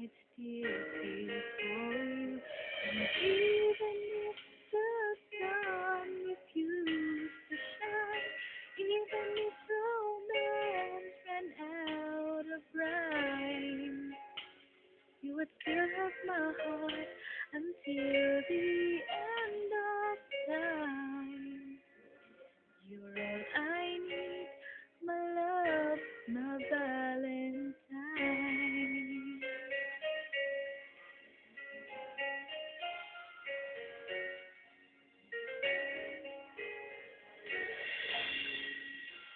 night still feel for you. And even if the sun refused to shine, even if romance ran out of rhyme, you would still have my heart until the end of time. You're all I need, my love, my Valentine.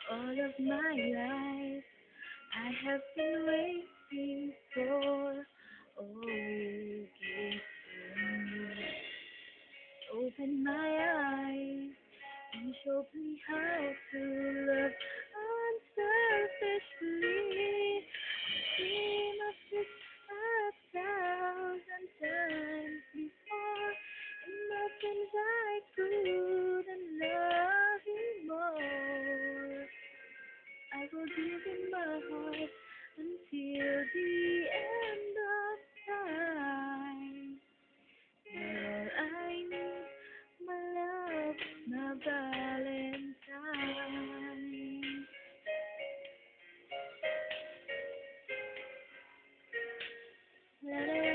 All of my life, I have been waiting for. Oh, you gave to me. Open my eyes and show me how to love unselfishly. Dream of this 1,000 times before. Imagine I couldn't love you more. I will give you my heart until the end of time. You're all I need, my love, my Valentine. La, la,